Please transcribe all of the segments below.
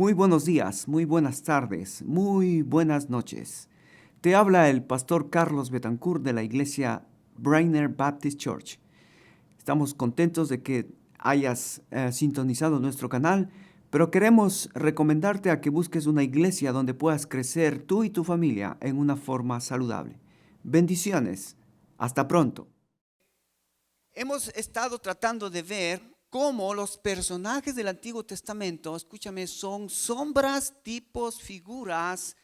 Muy buenos días, muy buenas tardes, muy buenas noches. Te habla el pastor Carlos Betancourt de la iglesia Brainer Baptist Church. Estamos contentos de que hayas sintonizado nuestro canal, pero queremos recomendarte a que busques una iglesia donde puedas crecer tú y tu familia en una forma saludable. Bendiciones. Hasta pronto. Hemos estado tratando de ver cómo los personajes del Antiguo Testamento, escúchame, son sombras, tipos, figuras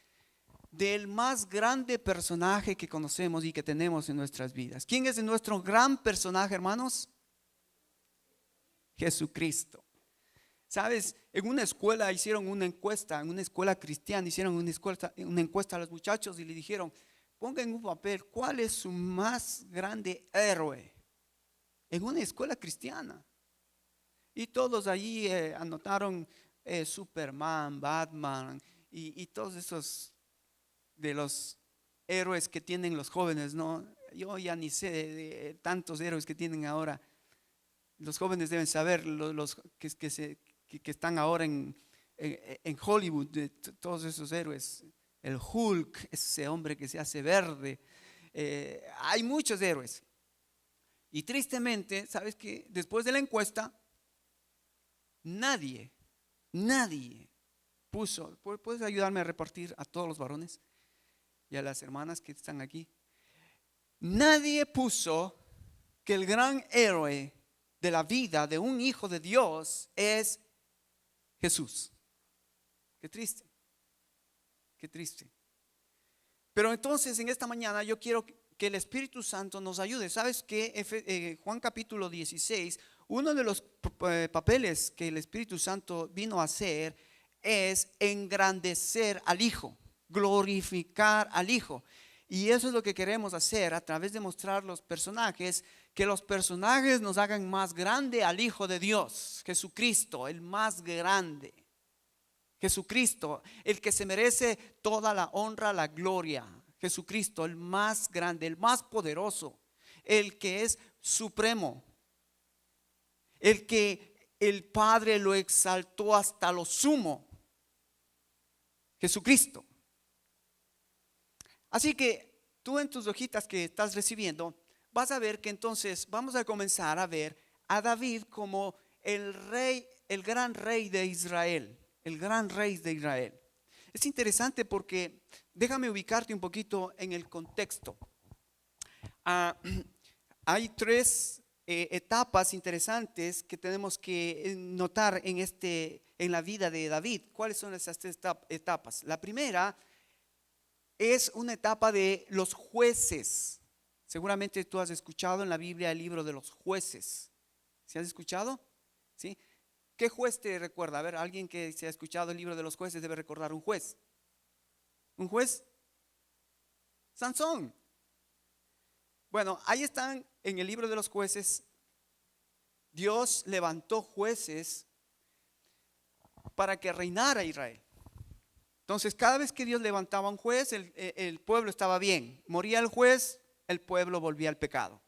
del más grande personaje que conocemos y que tenemos en nuestras vidas. ¿Quién es nuestro gran personaje, hermanos? Jesucristo. Sabes, en una escuela hicieron una encuesta, en una escuela cristiana hicieron una encuesta a los muchachos y le dijeron, pongan en un papel, ¿cuál es su más grande héroe? En una escuela cristiana. Y todos allí anotaron Superman, Batman y todos esos de los héroes que tienen los jóvenes, ¿no? Yo ya ni sé de tantos héroes que tienen ahora. Los jóvenes deben saber, los que están ahora en Hollywood, de todos esos héroes. El Hulk, ese hombre que se hace verde. Hay muchos héroes. Y tristemente, ¿sabes qué? Después de la encuesta, nadie puso, ¿puedes ayudarme a repartir a todos los varones y a las hermanas que están aquí? Nadie puso que el gran héroe de la vida de un hijo de Dios es Jesús. Qué triste, qué triste. Pero entonces en esta mañana yo quiero que el Espíritu Santo nos ayude. ¿Sabes qué? Juan capítulo 16, uno de los papeles que el Espíritu Santo vino a hacer es engrandecer al Hijo, glorificar al Hijo. Y eso es lo que queremos hacer a través de mostrar los personajes, que los personajes nos hagan más grande al Hijo de Dios, Jesucristo, el más grande. Jesucristo, el que se merece toda la honra, la gloria. Jesucristo, el más grande, el más poderoso, el que es supremo, el que el Padre lo exaltó hasta lo sumo. Jesucristo. Así que tú en tus hojitas que estás recibiendo, vas a ver que entonces vamos a comenzar a ver a David como el rey, el gran rey de Israel. El gran rey de Israel. Es interesante porque déjame ubicarte un poquito en el contexto. Hay tres etapas interesantes que tenemos que notar en la vida de David. ¿Cuáles son esas tres etapas? La primera es una etapa de los jueces. Seguramente tú has escuchado en la Biblia el libro de los jueces. ¿Sí has escuchado? ¿Sí? ¿Qué juez te recuerda? A ver, alguien que se ha escuchado el libro de los jueces debe recordar un juez. ¿Un juez? Sansón. Bueno, ahí están en el libro de los jueces. Dios levantó jueces para que reinara Israel. Entonces, cada vez que Dios levantaba un juez, el pueblo estaba bien. Moría el juez, el pueblo volvía al pecado.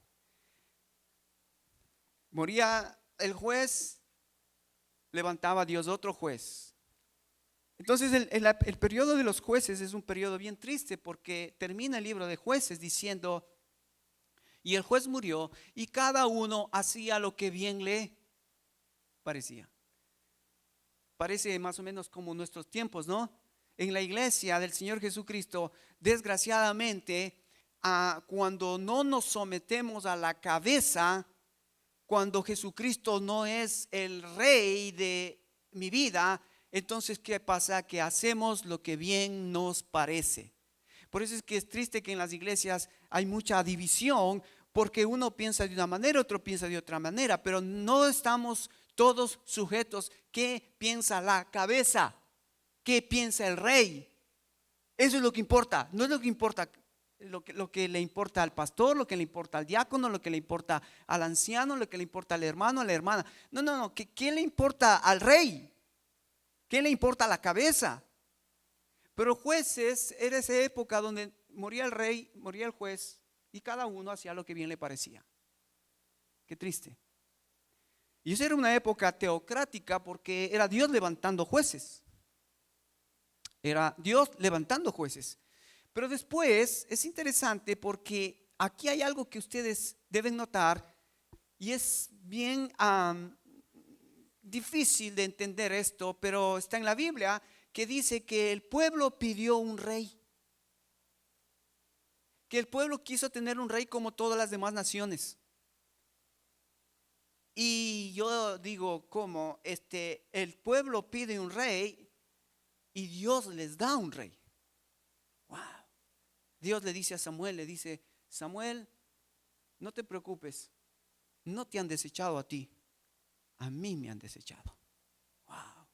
Moría el juez, levantaba a Dios otro juez. Entonces el periodo de los jueces es un periodo bien triste porque termina el libro de jueces diciendo, y el juez murió y cada uno hacía lo que bien le parecía. Parece más o menos como nuestros tiempos, ¿no? En la iglesia del Señor Jesucristo, desgraciadamente, cuando no nos sometemos a la cabeza, cuando Jesucristo no es el rey de mi vida, entonces ¿qué pasa? Que hacemos lo que bien nos parece. Por eso es que es triste que en las iglesias hay mucha división, porque uno piensa de una manera, otro piensa de otra manera, pero no estamos todos sujetos. ¿Qué piensa la cabeza? ¿Qué piensa el rey? Eso es lo que importa. No es lo que importa lo que le importa al pastor, lo que le importa al diácono, lo que le importa al anciano, lo que le importa al hermano, a la hermana. No. ¿Qué le importa al rey? ¿Qué le importa a la cabeza? Pero jueces era esa época donde moría el rey, moría el juez y cada uno hacía lo que bien le parecía. Qué triste. Y esa era una época teocrática porque era Dios levantando jueces. Era Dios levantando jueces. Pero después es interesante porque aquí hay algo que ustedes deben notar y es bien difícil de entender esto, pero está en la Biblia que dice que el pueblo pidió un rey. Que el pueblo quiso tener un rey como todas las demás naciones. Y yo digo, ¿cómo? El pueblo pide un rey y Dios les da un rey. Wow. Dios le dice a Samuel, le dice, Samuel, no te preocupes, no te han desechado a ti, a mí me han desechado. Wow.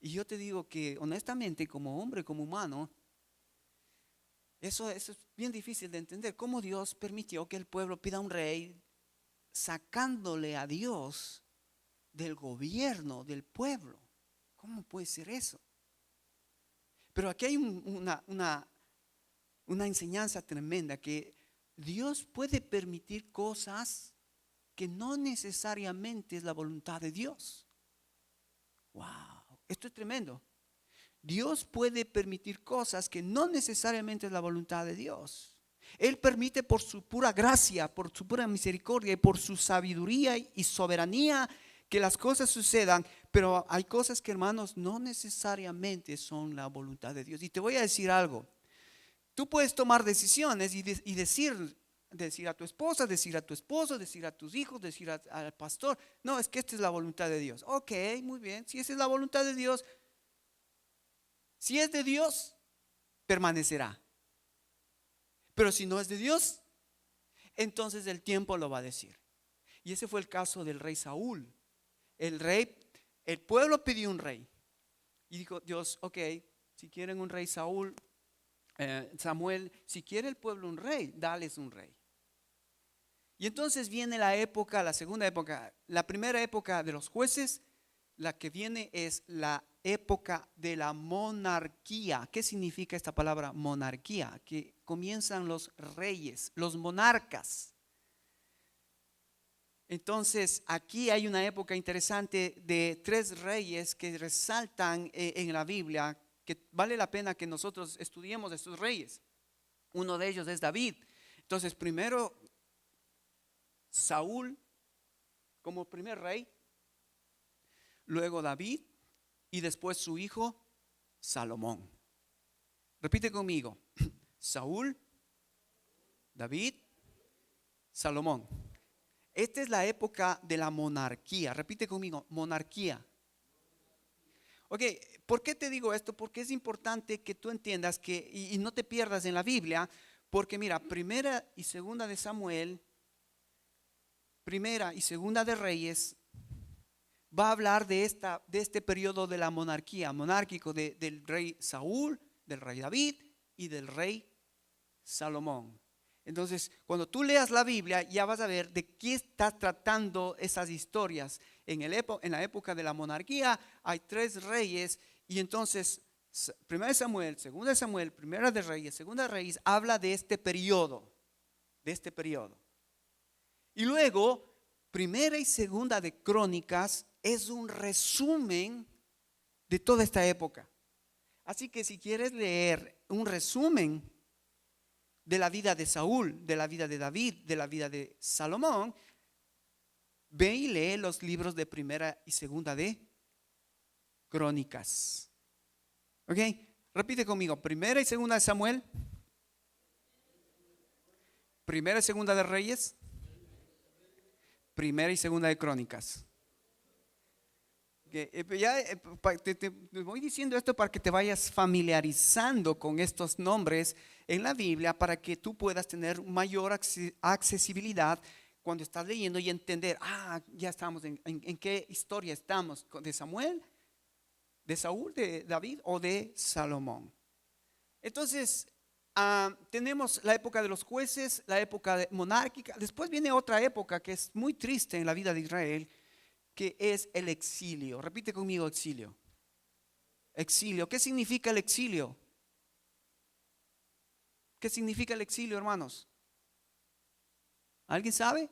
Y yo te digo que honestamente, como hombre, como humano, eso es bien difícil de entender. ¿Cómo Dios permitió que el pueblo pida un rey sacándole a Dios del gobierno del pueblo? ¿Cómo puede ser eso? Pero aquí hay una enseñanza tremenda, que Dios puede permitir cosas que no necesariamente es la voluntad de Dios. Wow, esto es tremendo. Dios puede permitir cosas que no necesariamente es la voluntad de Dios. Él permite por su pura gracia, por su pura misericordia y por su sabiduría y soberanía que las cosas sucedan, pero hay cosas que, hermanos, no necesariamente son la voluntad de Dios. Y te voy a decir algo. Tú puedes tomar decisiones y decir a tu esposa, decir a tu esposo, decir a tus hijos, decir al pastor, no, es que esta es la voluntad de Dios. Ok, muy bien, si esa es la voluntad de Dios, si es de Dios, permanecerá. Pero si no es de Dios, entonces el tiempo lo va a decir. Y ese fue el caso del rey Saúl. El pueblo pidió un rey. Y dijo Dios, ok, si quieren un rey Samuel, si quiere el pueblo un rey, dales un rey. Y entonces viene la época, la segunda época, la primera época de los jueces, la que viene es la época de la monarquía. ¿Qué significa esta palabra monarquía? Que comienzan los reyes, los monarcas. Entonces aquí hay una época interesante de 3 reyes que resaltan en la Biblia, que vale la pena que nosotros estudiemos de estos reyes. Uno de ellos es David. Entonces primero Saúl como primer rey, luego David y después su hijo Salomón. Repite conmigo: Saúl, David, Salomón. Esta es la época de la monarquía. Repite conmigo: monarquía. Ok, ¿por qué te digo esto? Porque es importante que tú entiendas que, y no te pierdas en la Biblia, porque mira, primera y segunda de Samuel, primera y segunda de Reyes, va a hablar de este periodo de la monarquía, monárquico del rey Saúl, del rey David y del rey Salomón. Entonces, cuando tú leas la Biblia, ya vas a ver de qué está tratando esas historias. En la época de la monarquía hay 3 reyes, y entonces, primera de Samuel, segunda de Samuel, primera de Reyes, segunda de Reyes, habla de este periodo, Y luego, primera y segunda de Crónicas es un resumen de toda esta época. Así que si quieres leer un resumen de la vida de Saúl, de la vida de David, de la vida de Salomón, ve y lee los libros de primera y segunda de Crónicas. ¿Ok? Repite conmigo: primera y segunda de Samuel, primera y segunda de Reyes, primera y segunda de Crónicas. Te voy diciendo esto para que te vayas familiarizando con estos nombres en la Biblia, para que tú puedas tener mayor accesibilidad cuando estás leyendo y entender, ya estamos en qué historia estamos, de Samuel, de Saúl, de David o de Salomón. Entonces, tenemos la época de los jueces, la época monárquica. Después viene otra época que es muy triste en la vida de Israel, que es el exilio. Repite conmigo: exilio. Exilio. ¿Qué significa el exilio? ¿Qué significa el exilio, hermanos? ¿Alguien sabe?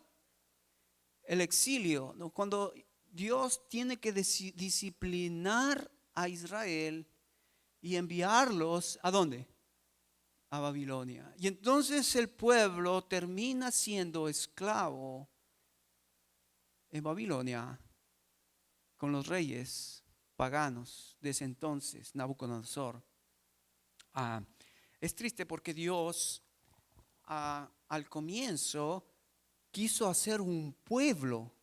El exilio, ¿no? Cuando Dios tiene que disciplinar a Israel y enviarlos ¿a dónde? A Babilonia. Y entonces el pueblo termina siendo esclavo en Babilonia con los reyes paganos de ese entonces, Nabucodonosor. Es triste porque Dios al comienzo quiso hacer un pueblo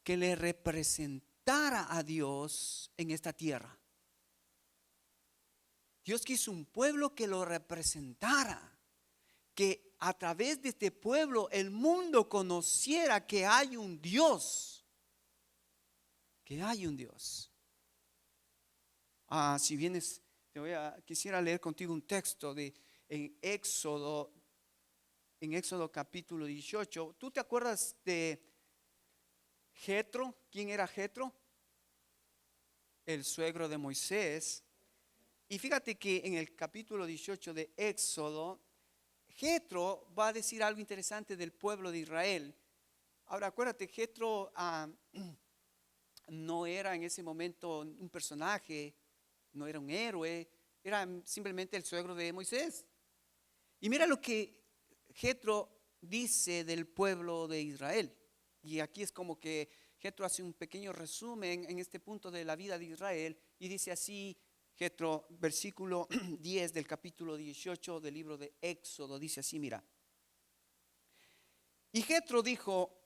que le representara a Dios en esta tierra. Dios quiso un pueblo que lo representara, que a través de este pueblo el mundo conociera que hay un Dios, que hay un Dios. Si vienes, quisiera leer contigo un texto en Éxodo capítulo 18. ¿Tú te acuerdas de Jetro? ¿Quién era Jetro? El suegro de Moisés. Y fíjate que en el capítulo 18 de Éxodo, Jetro va a decir algo interesante del pueblo de Israel. Ahora acuérdate, Jetro no era en ese momento un personaje, no era un héroe, era simplemente el suegro de Moisés. Y mira lo que Jetro dice del pueblo de Israel. Y aquí es como que Jetro hace un pequeño resumen en este punto de la vida de Israel y dice así. Jetro, versículo 10 del capítulo 18 del libro de Éxodo, dice así, mira. Y Jetro dijo: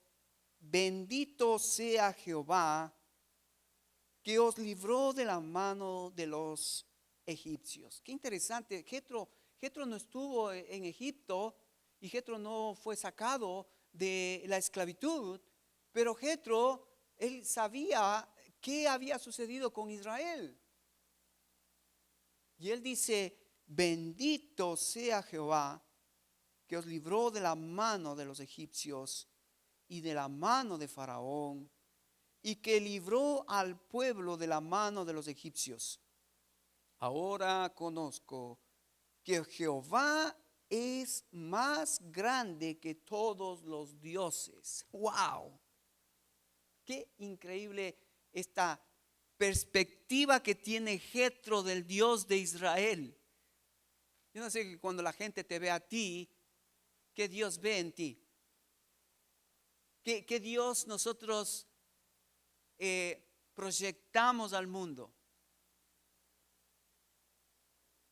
bendito sea Jehová que os libró de la mano de los egipcios. Qué interesante, Jetro no estuvo en Egipto y Jetro no fue sacado de la esclavitud, pero Jetro, él sabía qué había sucedido con Israel. Y él dice: bendito sea Jehová que os libró de la mano de los egipcios y de la mano de Faraón, y que libró al pueblo de la mano de los egipcios. Ahora conozco que Jehová es más grande que todos los dioses. ¡Wow! Qué increíble esta perspectiva que tiene Jetro del Dios de Israel. Yo no sé que cuando la gente te ve a ti, ¿qué Dios ve en ti? ¿Qué Dios nosotros proyectamos al mundo?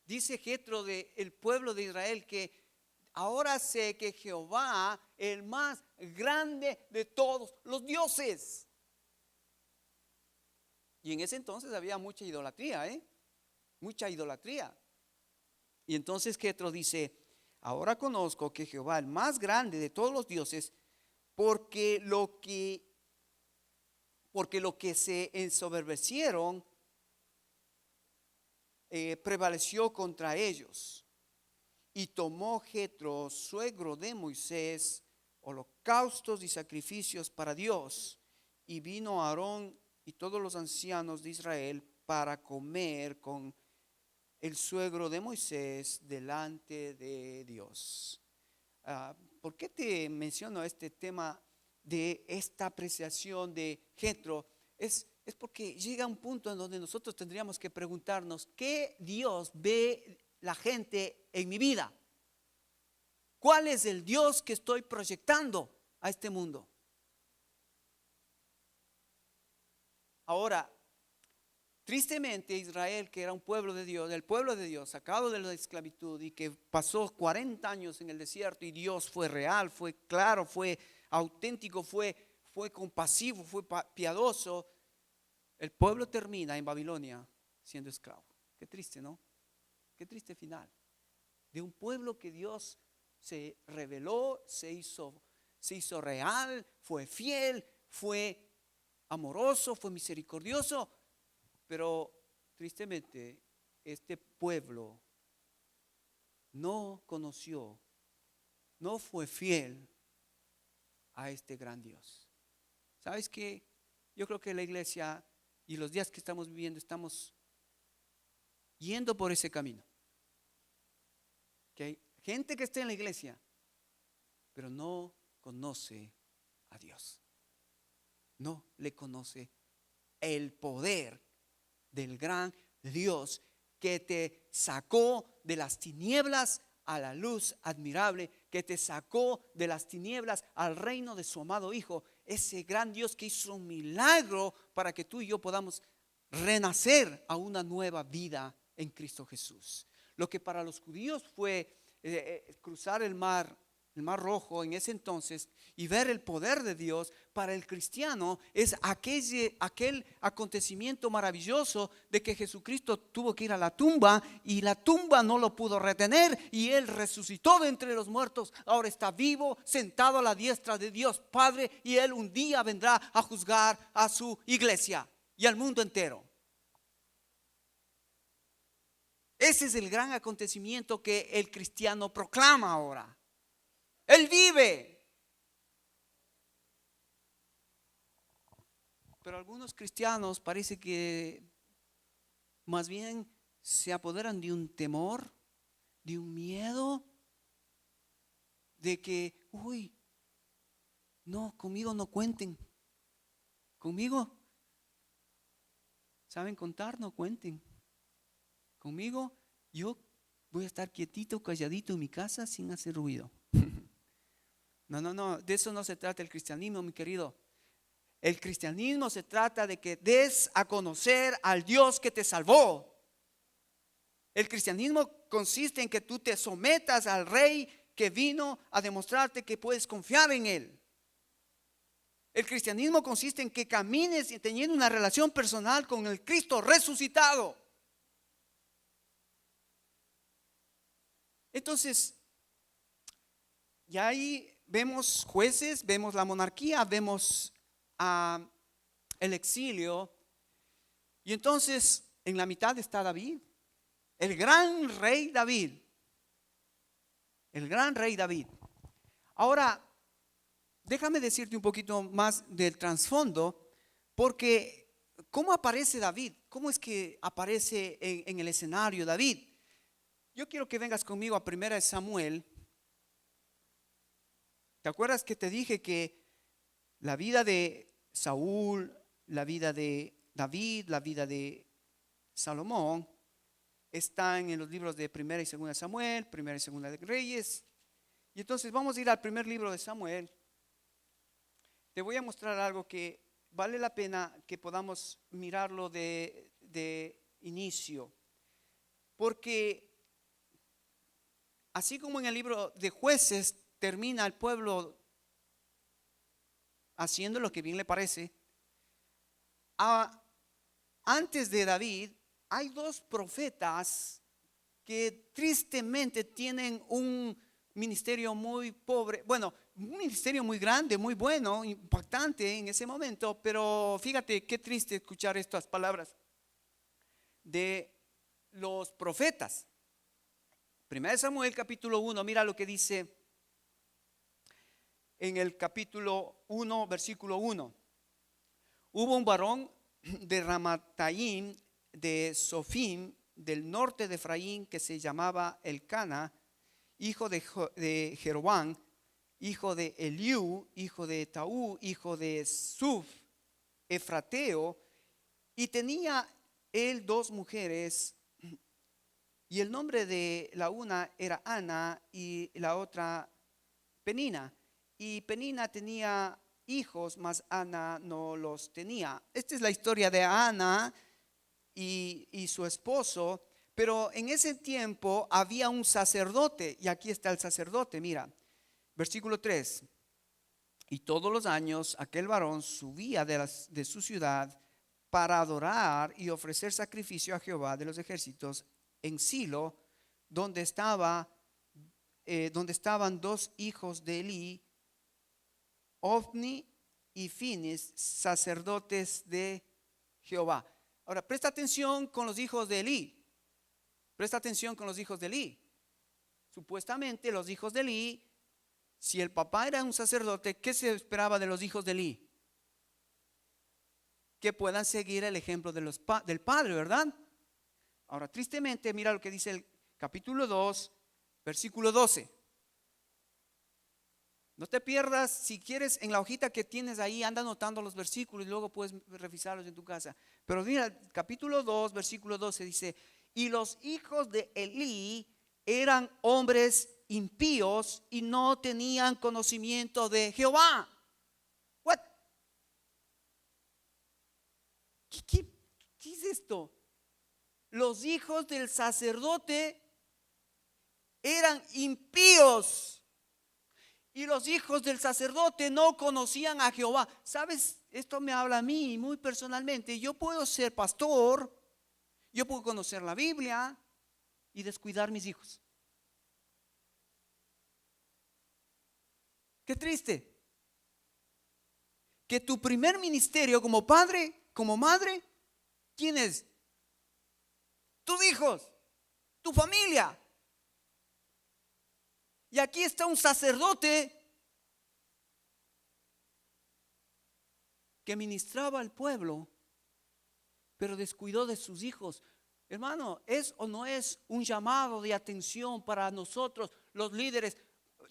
Dice Jetro del pueblo de Israel que ahora sé que Jehová es el más grande de todos los dioses. Y en ese entonces había mucha idolatría, mucha idolatría. Y entonces Jetro dice: ahora conozco que Jehová es el más grande de todos los dioses, porque lo que se ensoberbecieron prevaleció contra ellos. Y tomó Jetro, suegro de Moisés, holocaustos y sacrificios para Dios. Y vino Aarón y todos los ancianos de Israel para comer con el suegro de Moisés delante de Dios. ¿Por qué te menciono este tema de esta apreciación de Jetro? Es porque llega un punto en donde nosotros tendríamos que preguntarnos: ¿qué Dios ve la gente en mi vida? ¿Cuál es el Dios que estoy proyectando a este mundo? Ahora, tristemente Israel, que era un pueblo de Dios, el pueblo de Dios sacado de la esclavitud y que pasó 40 años en el desierto, y Dios fue real, fue claro, fue auténtico, fue compasivo, fue piadoso, el pueblo termina en Babilonia siendo esclavo. Qué triste, ¿no? Qué triste final de un pueblo que Dios se reveló, se hizo real, fue fiel, fue amoroso, fue misericordioso. Pero tristemente este pueblo no conoció, no fue fiel a este gran Dios. ¿Sabes qué? Yo creo que la iglesia y los días que estamos viviendo estamos yendo por ese camino. Que hay gente que está en la iglesia, pero no conoce a Dios. No le conoce el poder del gran Dios que te sacó de las tinieblas a la luz admirable, que te sacó de las tinieblas al reino de su amado Hijo. Ese gran Dios que hizo un milagro para que tú y yo podamos renacer a una nueva vida en Cristo Jesús. Lo que para los judíos fue cruzar el mar Rojo en ese entonces y ver el poder de Dios, para el cristiano es aquel acontecimiento maravilloso de que Jesucristo tuvo que ir a la tumba y la tumba no lo pudo retener y Él resucitó de entre los muertos. Ahora está vivo, sentado a la diestra de Dios Padre, y Él un día vendrá a juzgar a su iglesia y al mundo entero. Ese es el gran acontecimiento que el cristiano proclama ahora. Él vive. Pero algunos cristianos parece que más bien se apoderan de un temor, de un miedo, de que, no, conmigo no cuenten. Conmigo, ¿saben contar? No cuenten. Conmigo, yo voy a estar quietito, calladito en mi casa sin hacer ruido. No, de eso no se trata el cristianismo, mi querido. El cristianismo se trata de que des a conocer al Dios que te salvó. El cristianismo consiste en que tú te sometas al Rey que vino a demostrarte que puedes confiar en Él. El cristianismo consiste en que camines teniendo una relación personal con el Cristo resucitado. Entonces, ya ahí vemos jueces, vemos la monarquía, vemos el exilio. Y entonces en la mitad está David, el gran rey David. El gran rey David. Ahora, déjame decirte un poquito más del trasfondo, porque ¿cómo aparece David? ¿Cómo es que aparece en el escenario David? Yo quiero que vengas conmigo a 1 Samuel. ¿Te acuerdas que te dije que la vida de Saúl, la vida de David, la vida de Salomón están en los libros de 1 y 2 Samuel, 1 y 2 de Reyes? Y entonces vamos a ir al primer libro de Samuel. Te voy a mostrar algo que vale la pena que podamos mirarlo de inicio, porque así como en el libro de Jueces termina el pueblo haciendo lo que bien le parece, antes de David hay dos profetas que tristemente tienen un ministerio muy pobre, bueno, un ministerio muy grande, muy bueno, impactante en ese momento, pero fíjate qué triste escuchar estas palabras de los profetas. 1 Samuel capítulo 1, mira lo que dice en el capítulo 1, versículo 1. Hubo un varón de Ramataim, de Sofim, del norte de Efraín, que se llamaba Elcana, hijo de Jeroboam, hijo de Eliú, hijo de Taú, hijo de Suf, efrateo, y tenía él dos mujeres, y el nombre de la una era Ana y la otra Penina. Y Penina tenía hijos, mas Ana no los tenía. Esta es la historia de Ana y su esposo. Pero en ese tiempo había un sacerdote, y aquí está el sacerdote, mira, versículo 3. Y todos los años aquel varón subía de su ciudad para adorar y ofrecer sacrificio a Jehová de los ejércitos en Silo, donde estaban dos hijos de Elí, Ofni y Finis, sacerdotes de Jehová. Ahora, presta atención con los hijos de Elí. Presta atención con los hijos de Elí. Supuestamente los hijos de Elí, si el papá era un sacerdote, ¿qué se esperaba de los hijos de Elí? Que puedan seguir el ejemplo de del padre, ¿verdad? Ahora, tristemente, mira lo que dice el capítulo 2, versículo 12. No te pierdas, si quieres, en la hojita que tienes ahí, anda anotando los versículos y luego puedes revisarlos en tu casa. Pero mira, capítulo 2, versículo 12 dice: Y los hijos de Elí eran hombres impíos y no tenían conocimiento de Jehová. What? ¿Qué es esto? Los hijos del sacerdote eran impíos y los hijos del sacerdote no conocían a Jehová. ¿Sabes? Esto me habla a mí muy personalmente. Yo puedo ser pastor, yo puedo conocer la Biblia y descuidar mis hijos. Qué triste. Que tu primer ministerio como padre, como madre, ¿quién es? Tus hijos, tu familia. Y aquí está un sacerdote que ministraba al pueblo, pero descuidó de sus hijos. Hermano, ¿es o no es un llamado de atención para nosotros, los líderes?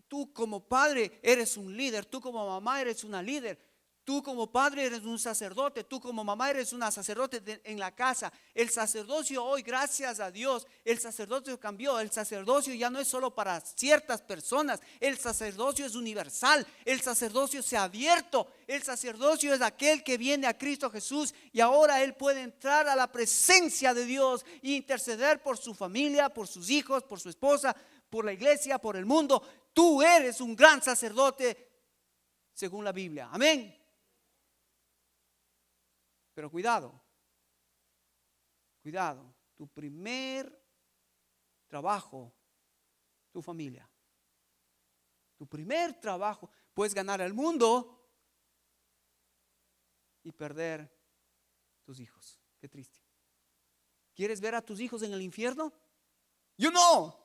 Tú como padre eres un líder, tú como mamá eres una líder. Tú como padre eres un sacerdote, tú como mamá eres una sacerdote en la casa. El sacerdocio hoy, gracias a Dios, el sacerdocio cambió. El sacerdocio ya no es solo para ciertas personas, el sacerdocio es universal, el sacerdocio se ha abierto. El sacerdocio es aquel que viene a Cristo Jesús y ahora él puede entrar a la presencia de Dios e interceder por su familia, por sus hijos, por su esposa, por la iglesia, por el mundo. Tú eres un gran sacerdote según la Biblia. Amén. Pero cuidado, tu primer trabajo, tu familia. Tu primer trabajo, puedes ganar el mundo y perder tus hijos. Qué triste. ¿Quieres ver a tus hijos en el infierno? Yo no.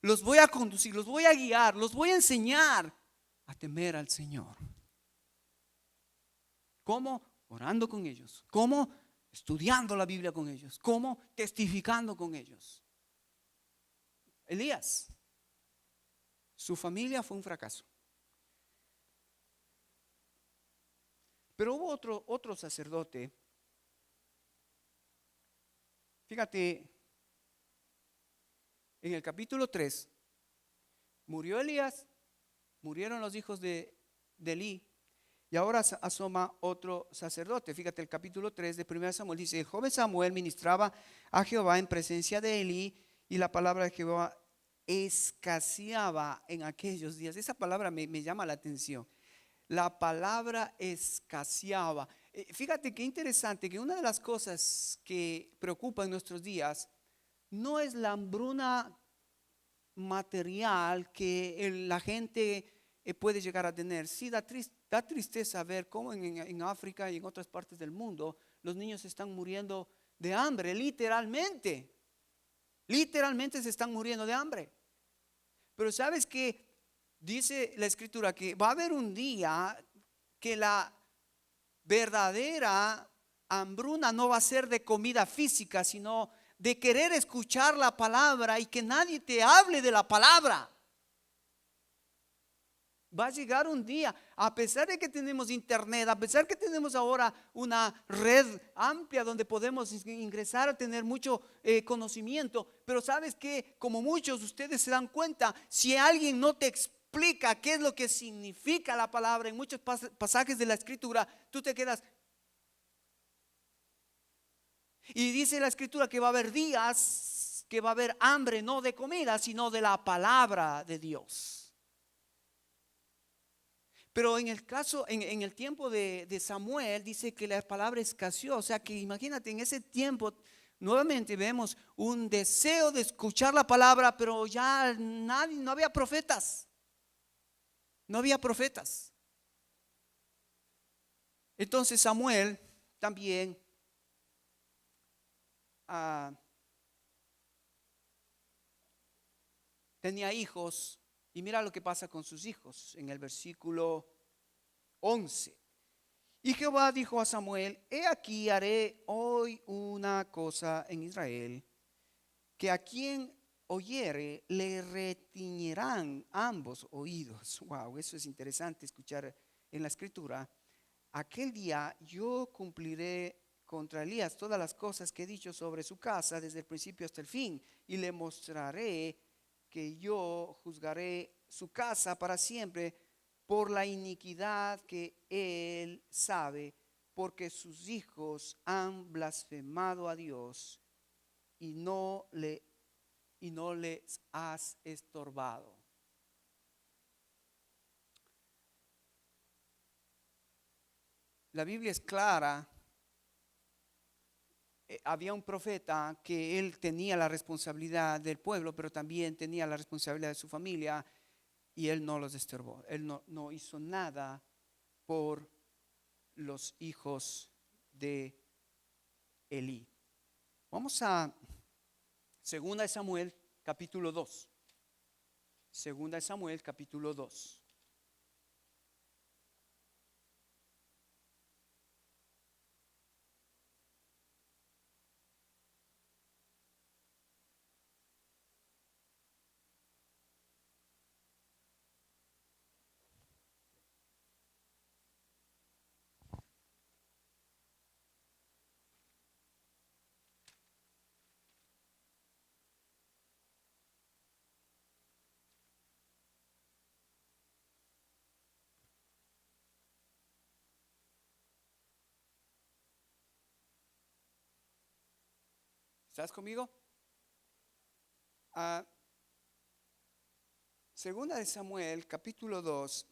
Los voy a conducir, los voy a guiar, los voy a enseñar a temer al Señor. ¿Cómo? Orando con ellos. ¿Cómo? Estudiando la Biblia con ellos. ¿Cómo? Testificando con ellos. Elías, su familia fue un fracaso. Pero hubo otro sacerdote. Fíjate, en el capítulo 3, murió Elías, murieron los hijos de Elí. Y ahora asoma otro sacerdote. Fíjate, el capítulo 3 de 1 Samuel dice: el joven Samuel ministraba a Jehová en presencia de Elí, y la palabra de Jehová escaseaba en aquellos días. Esa palabra me llama la atención. La palabra escaseaba. Fíjate qué interesante, que una de las cosas que preocupa en nuestros días no es la hambruna material que la gente puede llegar a tener. Sí, da tristeza ver cómo en África y en otras partes del mundo los niños están muriendo de hambre, literalmente se están muriendo de hambre. Pero sabes que dice la escritura que va a haber un día que la verdadera hambruna no va a ser de comida física, sino de querer escuchar la palabra y que nadie te hable de la palabra. Va a llegar un día, a pesar de que tenemos internet, a pesar de que tenemos ahora una red amplia donde podemos ingresar a tener mucho conocimiento, pero sabes que como muchos de ustedes se dan cuenta, si alguien no te explica qué es lo que significa la palabra en muchos pasajes de la escritura, tú te quedas. Y dice la escritura que va a haber días que va a haber hambre, no de comida, sino de la palabra de Dios. Pero en el caso, en el tiempo de Samuel, dice que la palabra escaseó. O sea que imagínate, en ese tiempo nuevamente vemos un deseo de escuchar la palabra, pero ya no había profetas. No había profetas. Entonces Samuel también tenía hijos. Y mira lo que pasa con sus hijos en el versículo 11. Y Jehová dijo a Samuel: he aquí, haré hoy una cosa en Israel, que a quien oyere le retiñerán ambos oídos. Wow, eso es interesante escuchar en la escritura. Aquel día yo cumpliré contra Elías todas las cosas que he dicho sobre su casa desde el principio hasta el fin, y le mostraré que yo juzgaré su casa para siempre por la iniquidad que él sabe, porque sus hijos han blasfemado a Dios y no les has estorbado. La Biblia es clara. Había un profeta que él tenía la responsabilidad del pueblo, pero también tenía la responsabilidad de su familia, y él no los estorbó. Él no hizo nada por los hijos de Elí. Vamos a 2 de Samuel capítulo 2. 2 de Samuel capítulo 2. ¿Estás conmigo? Segunda de Samuel, capítulo 2.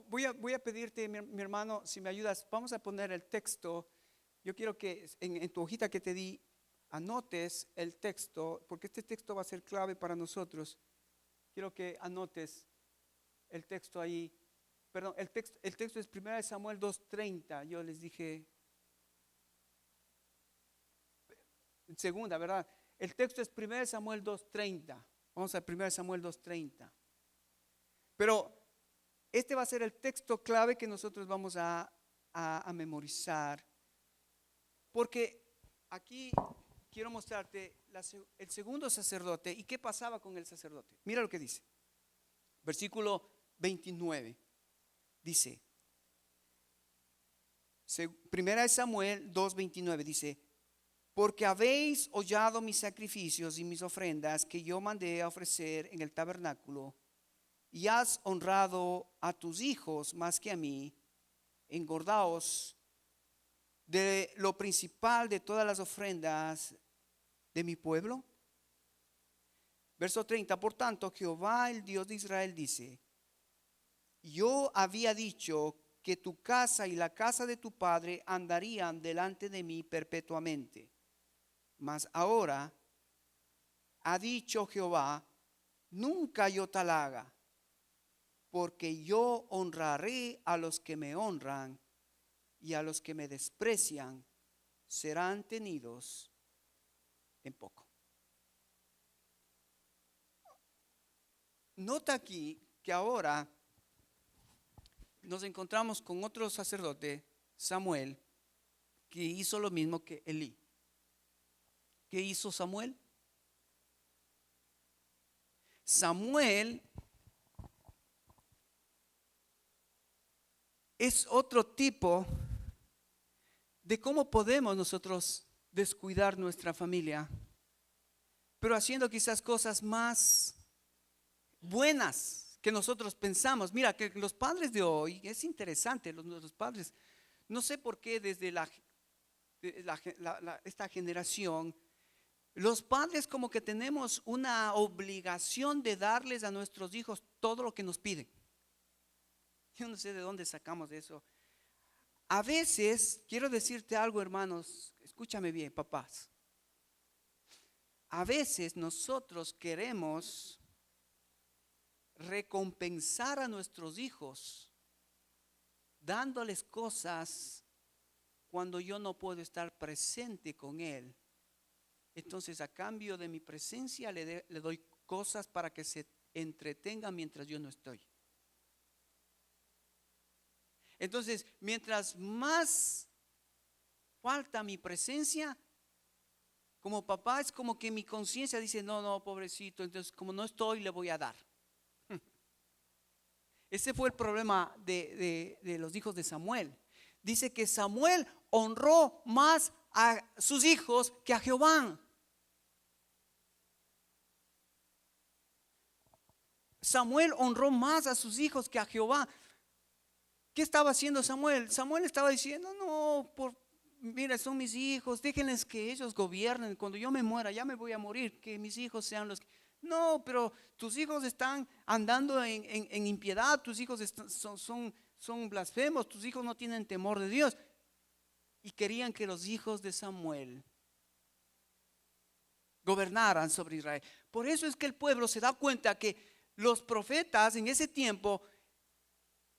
Voy a pedirte, mi hermano, si me ayudas, vamos a poner el texto. Yo quiero que en tu hojita que te di, anotes el texto, porque este texto va a ser clave para nosotros. Quiero que anotes el texto ahí. Perdón, el texto es 1 de Samuel 2:30. Yo les dije segunda, ¿verdad? El texto es 1 de Samuel 2:30. Vamos a 1 de Samuel 2:30. Pero este va a ser el texto clave que nosotros vamos a memorizar. Porque aquí quiero mostrarte el segundo sacerdote y qué pasaba con el sacerdote. Mira lo que dice. Versículo 29. Dice, 1 de Samuel 2:29 dice: porque habéis hollado mis sacrificios y mis ofrendas que yo mandé a ofrecer en el tabernáculo, y has honrado a tus hijos más que a mí, engordaos de lo principal de todas las ofrendas de mi pueblo. Verso 30, por tanto, Jehová, el Dios de Israel, dice: yo había dicho que tu casa y la casa de tu padre andarían delante de mí perpetuamente. Mas ahora ha dicho Jehová: nunca yo tal haga, porque yo honraré a los que me honran, y a los que me desprecian serán tenidos en poco. Nota aquí que ahora nos encontramos con otro sacerdote, Samuel, que hizo lo mismo que Elí. ¿Qué hizo Samuel? Samuel es otro tipo de cómo podemos nosotros descuidar nuestra familia, pero haciendo quizás cosas más buenas que nosotros pensamos. Mira, que los padres de hoy, es interesante, los padres, no sé por qué desde esta generación, los padres como que tenemos una obligación de darles a nuestros hijos todo lo que nos piden. Yo no sé de dónde sacamos eso. A veces, quiero decirte algo, hermanos, escúchame bien, papás. A veces nosotros queremos recompensar a nuestros hijos dándoles cosas cuando yo no puedo estar presente con él. Entonces, a cambio de mi presencia le doy cosas para que se entretengan mientras yo no estoy. Entonces, mientras más falta mi presencia, como papá, es como que mi conciencia dice: no, pobrecito, entonces como no estoy, le voy a dar. Ese fue el problema de los hijos de Samuel. dice que Samuel honró más a sus hijos que a Jehová. Samuel honró más a sus hijos que a Jehová. ¿Qué estaba haciendo Samuel? Samuel estaba diciendo, no, mira, son mis hijos, déjenles que ellos gobiernen. Cuando yo me muera, ya me voy a morir, que mis hijos sean los que... No, pero tus hijos están andando en impiedad, tus hijos son blasfemos, tus hijos no tienen temor de Dios. Y querían que los hijos de Samuel gobernaran sobre Israel. Por eso es que el pueblo se da cuenta que los profetas en ese tiempo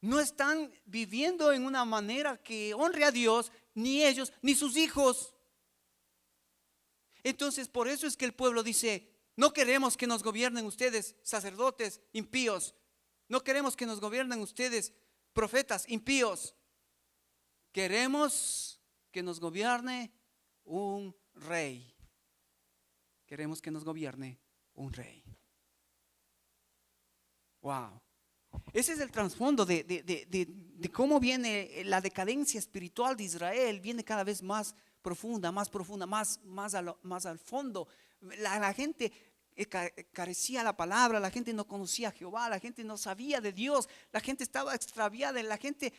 no están viviendo en una manera que honre a Dios, ni ellos, ni sus hijos. Entonces, por eso es que el pueblo dice, no queremos que nos gobiernen ustedes, sacerdotes impíos. No queremos que nos gobiernen ustedes, profetas impíos. Queremos que nos gobierne un rey. Queremos que nos gobierne un rey. Wow. Ese es el trasfondo de cómo viene la decadencia espiritual de Israel. Viene cada vez más profunda, más al fondo. La gente carecía la palabra, la gente no conocía a Jehová, la gente no sabía de Dios, la gente estaba extraviada. La gente,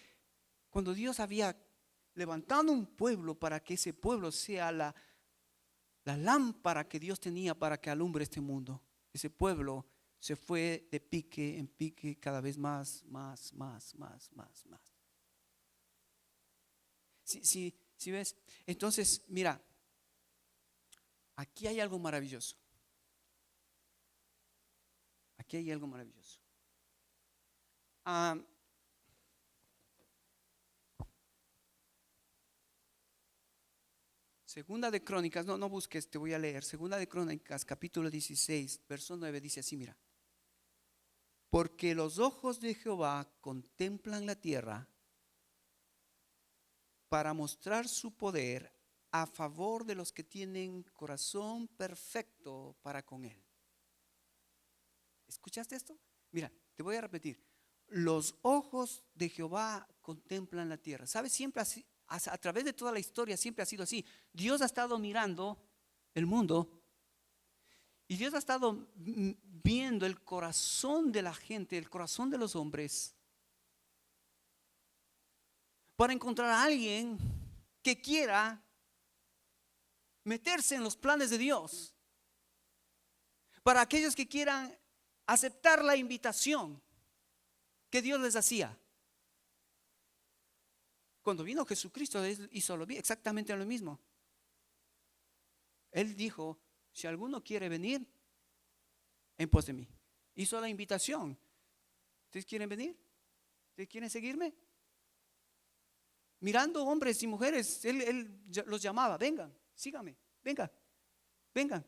cuando Dios había levantado un pueblo para que ese pueblo sea la lámpara que Dios tenía para que alumbre este mundo, ese pueblo se fue de pique en pique cada vez más. ¿Sí ves? Entonces, mira, aquí hay algo maravilloso. Aquí hay algo maravilloso. Segunda de Crónicas, no busques, te voy a leer. Segunda de Crónicas, capítulo 16, verso 9, dice así, mira. Porque los ojos de Jehová contemplan la tierra para mostrar su poder a favor de los que tienen corazón perfecto para con él. ¿Escuchaste esto? Mira, te voy a repetir. Los ojos de Jehová contemplan la tierra. ¿Sabes? Siempre así, a través de toda la historia siempre ha sido así. Dios ha estado mirando el mundo y Dios ha estado viendo el corazón de la gente, el corazón de los hombres, para encontrar a alguien que quiera meterse en los planes de Dios. Para aquellos que quieran aceptar la invitación que Dios les hacía. Cuando vino Jesucristo hizo exactamente lo mismo. Él dijo, si alguno quiere venir en pos de mí. Hizo la invitación. ¿Ustedes quieren venir? ¿Ustedes quieren seguirme? Mirando hombres y mujeres, él los llamaba, vengan, síganme, vengan.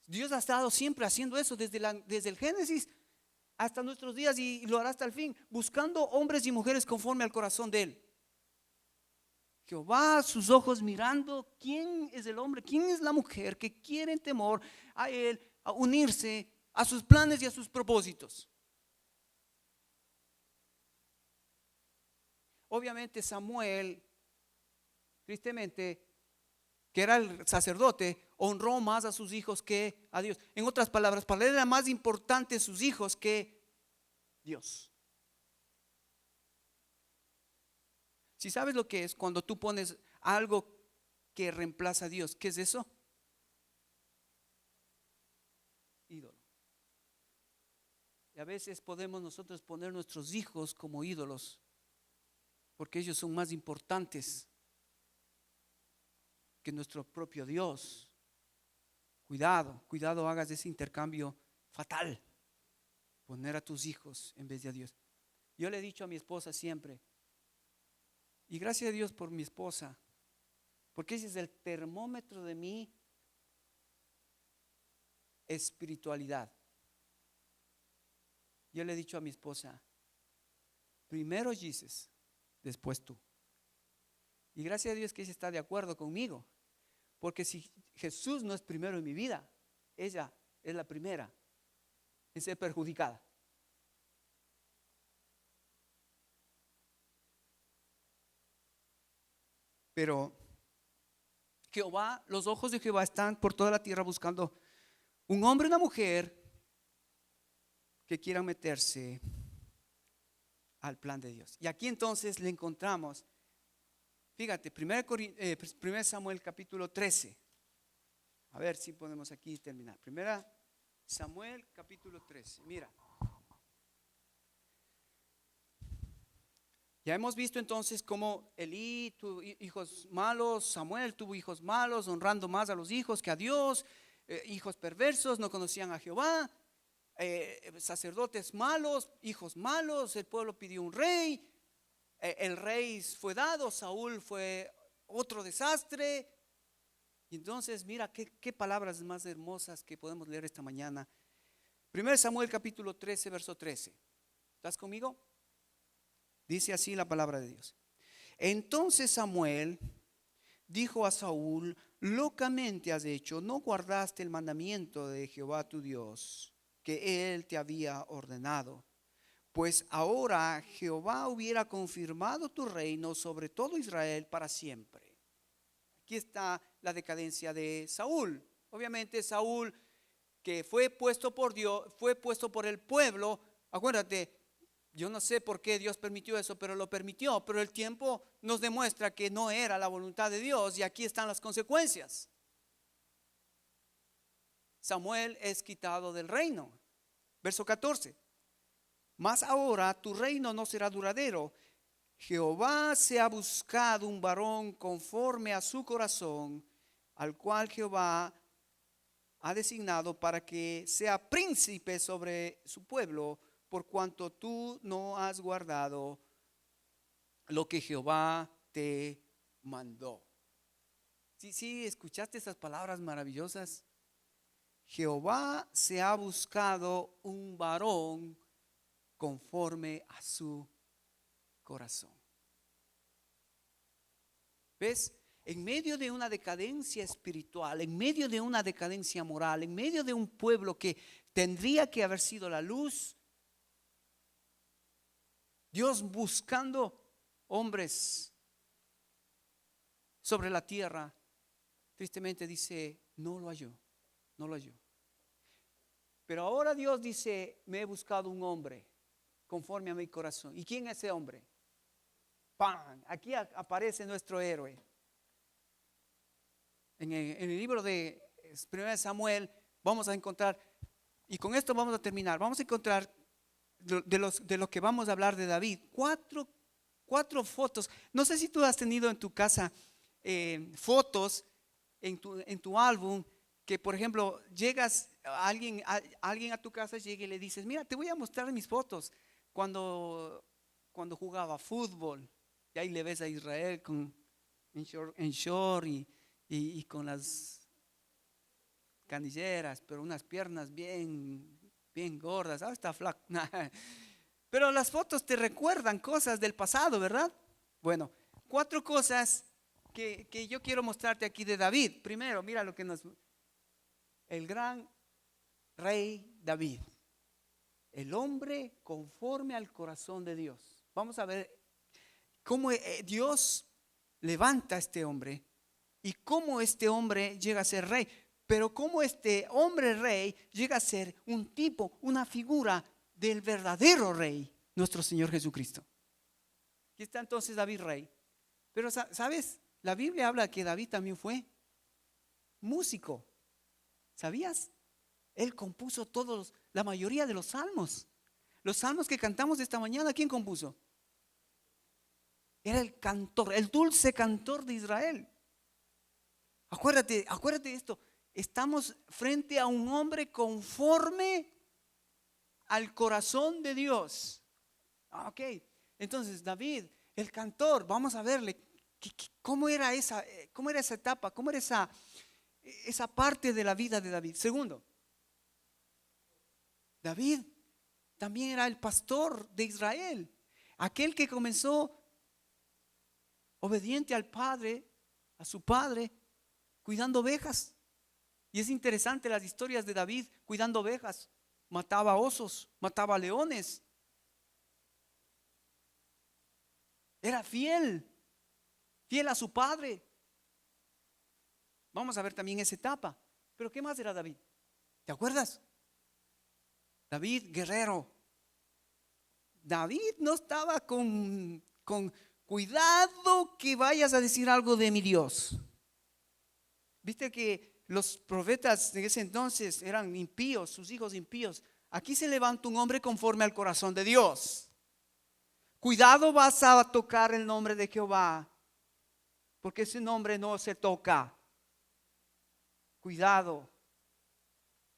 Dios ha estado siempre haciendo eso desde el Génesis hasta nuestros días y lo hará hasta el fin, buscando hombres y mujeres conforme al corazón de Él. Jehová, sus ojos mirando quién es el hombre, quién es la mujer que quiere en temor a Él, a unirse a sus planes y a sus propósitos. Obviamente Samuel, tristemente, que era el sacerdote, honró más a sus hijos que a Dios. En otras palabras, para él era más importante sus hijos que Dios. Si sabes lo que es cuando tú pones algo que reemplaza a Dios, ¿qué es eso? Ídolo. Y a veces podemos nosotros poner nuestros hijos como ídolos, porque ellos son más importantes que nuestro propio Dios. Cuidado hagas ese intercambio fatal, poner a tus hijos en vez de a Dios. Yo le he dicho a mi esposa siempre, y gracias a Dios por mi esposa, porque ese es el termómetro de mi espiritualidad. Yo le he dicho a mi esposa, primero Jesús, después tú. Y gracias a Dios que ella está de acuerdo conmigo, porque si Jesús no es primero en mi vida, ella es la primera en ser perjudicada. Pero Jehová, los ojos de Jehová están por toda la tierra buscando un hombre y una mujer que quieran meterse al plan de Dios. Y aquí entonces le encontramos, fíjate, 1 Samuel capítulo 13. A ver si podemos aquí terminar. 1 Samuel capítulo 13. Mira. Ya hemos visto entonces cómo Elí tuvo hijos malos, Samuel tuvo hijos malos, honrando más a los hijos que a Dios, hijos perversos, no conocían a Jehová, sacerdotes malos, hijos malos, el pueblo pidió un rey, el rey fue dado, Saúl fue otro desastre. Y entonces mira qué palabras más hermosas que podemos leer esta mañana. 1 Samuel capítulo 13, verso 13. ¿Estás conmigo? Dice así la palabra de Dios. Entonces Samuel dijo a Saúl: locamente has hecho, no guardaste el mandamiento de Jehová tu Dios, que él te había ordenado. Pues ahora Jehová hubiera confirmado tu reino sobre todo Israel para siempre. Aquí está la decadencia de Saúl. Obviamente Saúl, que fue puesto por Dios, fue puesto por el pueblo. Acuérdate, yo no sé por qué Dios permitió eso, pero lo permitió. Pero el tiempo nos demuestra que no era la voluntad de Dios, y aquí están las consecuencias. Samuel es quitado del reino. Verso 14. Mas ahora tu reino no será duradero. Jehová se ha buscado un varón conforme a su corazón, al cual Jehová ha designado para que sea príncipe sobre su pueblo, por cuanto tú no has guardado lo que Jehová te mandó. Sí, escuchaste esas palabras maravillosas. Jehová se ha buscado un varón conforme a su corazón. ¿Ves? En medio de una decadencia espiritual, en medio de una decadencia moral, en medio de un pueblo que tendría que haber sido la luz, Dios buscando hombres sobre la tierra, tristemente dice, no lo halló. Pero ahora Dios dice, me he buscado un hombre conforme a mi corazón. ¿Y quién es ese hombre? ¡Pam! Aquí aparece nuestro héroe. En el libro de 1 Samuel vamos a encontrar, y con esto vamos a terminar, vamos a encontrar de lo que vamos a hablar de David, cuatro fotos. No sé si tú has tenido en tu casa fotos en tu álbum, que por ejemplo llegas, alguien a tu casa llega y le dices, mira, te voy a mostrar mis fotos cuando jugaba fútbol, y ahí le ves a Israel en short y con las canilleras, pero unas piernas bien gordas. Está flaco. Pero las fotos te recuerdan cosas del pasado, ¿verdad? Bueno, 4 cosas que yo quiero mostrarte aquí de David. Primero, mira lo que el gran rey David, el hombre conforme al corazón de Dios. Vamos a ver cómo Dios levanta a este hombre y cómo este hombre llega a ser rey. Pero cómo este hombre rey llega a ser un tipo, una figura del verdadero rey, nuestro Señor Jesucristo. Aquí está entonces David rey. Pero ¿sabes? La Biblia habla que David también fue músico. ¿Sabías? Él compuso la mayoría de los salmos. Los salmos que cantamos esta mañana, ¿quién compuso? Era el cantor, el dulce cantor de Israel. Acuérdate de esto. Estamos frente a un hombre conforme al corazón de Dios. Ok, entonces David, el cantor, vamos a verle cómo era esa etapa, cómo era esa parte de la vida de David. Segundo, David también era el pastor de Israel, aquel que comenzó obediente al padre, a su padre, cuidando ovejas. Y es interesante las historias de David cuidando ovejas. Mataba osos, mataba leones. Era fiel fiel a su padre. Vamos a ver también esa etapa. Pero ¿qué más era David? ¿Te acuerdas? David, guerrero. David no estaba con cuidado que vayas a decir algo de mi Dios. Viste que los profetas de ese entonces eran impíos, sus hijos impíos. Aquí se levanta un hombre conforme al corazón de Dios. Cuidado, vas a tocar el nombre de Jehová, porque ese nombre no se toca. Cuidado.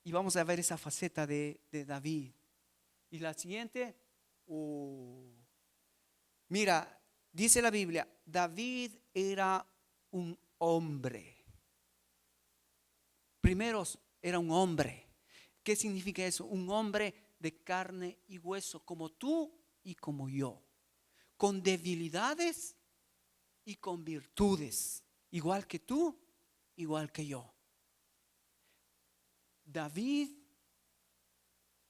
Y vamos a ver esa faceta de David. Y la siguiente, mira, dice la Biblia, David era un hombre. Primero era un hombre. ¿Qué significa eso? Un hombre de carne y hueso, como tú y como yo, con debilidades y con virtudes, igual que tú, igual que yo. David,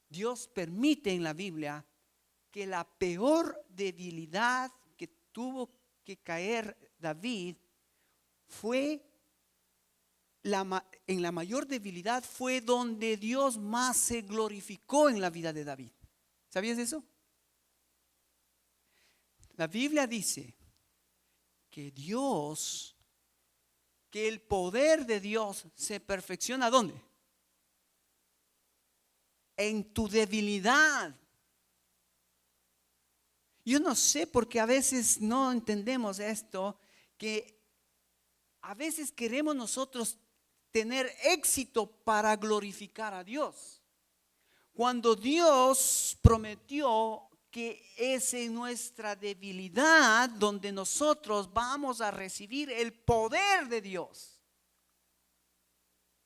Dios permite en la Biblia que la peor debilidad que tuvo que caer David fue en la mayor debilidad fue donde Dios más se glorificó en la vida de David. ¿Sabías eso? La Biblia dice que que el poder de Dios se perfecciona ¿dónde? En tu debilidad. Yo no sé por qué a veces no entendemos esto, que a veces queremos nosotros tener éxito para glorificar a Dios. Cuando Dios prometió que es en nuestra debilidad donde nosotros vamos a recibir el poder de Dios.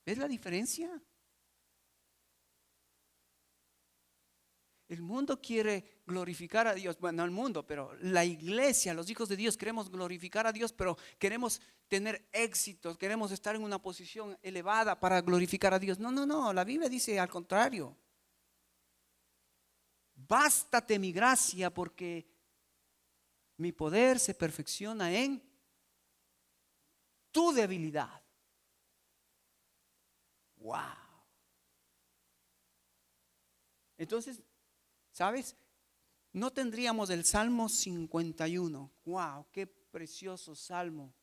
¿Ves la diferencia? El mundo quiere glorificar a Dios. Bueno, no el mundo, pero la iglesia, los hijos de Dios queremos glorificar a Dios, pero queremos tener éxitos, queremos estar en una posición elevada para glorificar a Dios. No, la Biblia dice al contrario. Bástate mi gracia porque mi poder se perfecciona en tu debilidad. Wow. Entonces, ¿sabes? No tendríamos el Salmo 51. Wow, qué precioso salmo.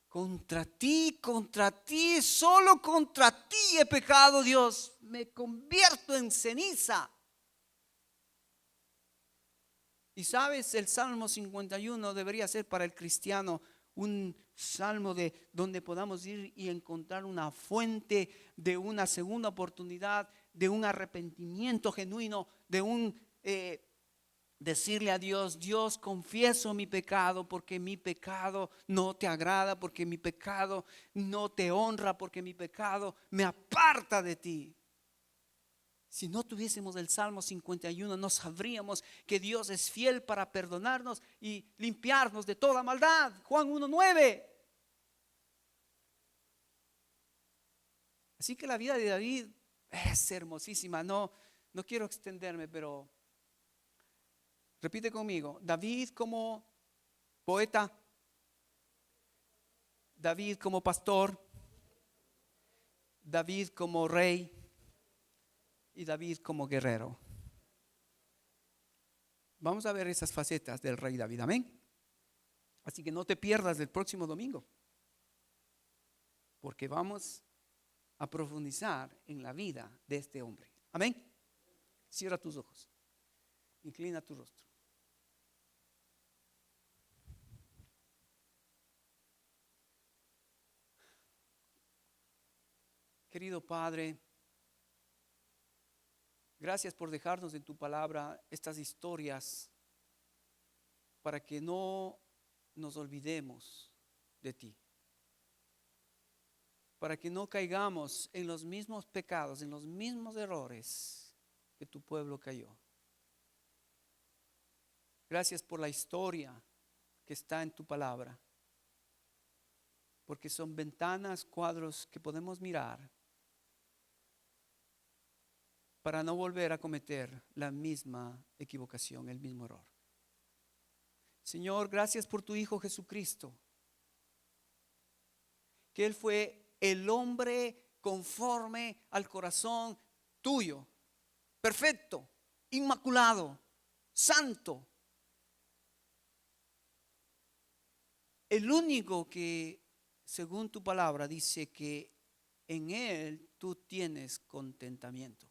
Contra ti, solo contra ti he pecado, Dios. Me convierto en ceniza. Y sabes, el Salmo 51 debería ser para el cristiano un salmo de donde podamos ir y encontrar una fuente de una segunda oportunidad, de un arrepentimiento genuino, de un decirle a Dios, Dios, confieso mi pecado porque mi pecado no te agrada, porque mi pecado no te honra, porque mi pecado me aparta de ti. Si no tuviésemos el Salmo 51, no sabríamos que Dios es fiel para perdonarnos y limpiarnos de toda maldad. Juan 1:9. Así que la vida de David es hermosísima. No quiero extenderme, pero repite conmigo. David como poeta, David como pastor, David como rey y David como guerrero. Vamos a ver esas facetas del rey David, amén. Así que no te pierdas el próximo domingo, porque vamos a profundizar en la vida de este hombre, amén. Cierra tus ojos, inclina tu rostro. Querido Padre, gracias por dejarnos en tu palabra estas historias para que no nos olvidemos de ti, para que no caigamos en los mismos pecados, en los mismos errores que tu pueblo cayó. Gracias por la historia que está en tu palabra, porque son ventanas, cuadros que podemos mirar para no volver a cometer la misma equivocación, el mismo error. Señor, gracias por tu Hijo Jesucristo, que Él fue el hombre conforme al corazón tuyo, perfecto, inmaculado, santo, el único que, según tu palabra, dice que en Él tú tienes contentamiento.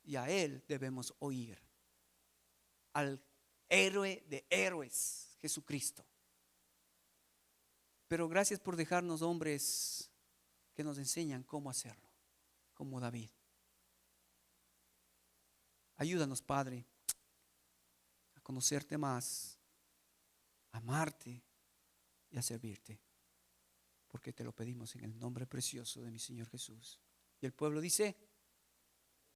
Y a Él debemos oír, al héroe de héroes, Jesucristo. Pero gracias por dejarnos hombres que nos enseñan cómo hacerlo, como David. Ayúdanos, Padre, a conocerte más, a amarte y a servirte, porque te lo pedimos en el nombre precioso de mi Señor Jesús. Y el pueblo dice: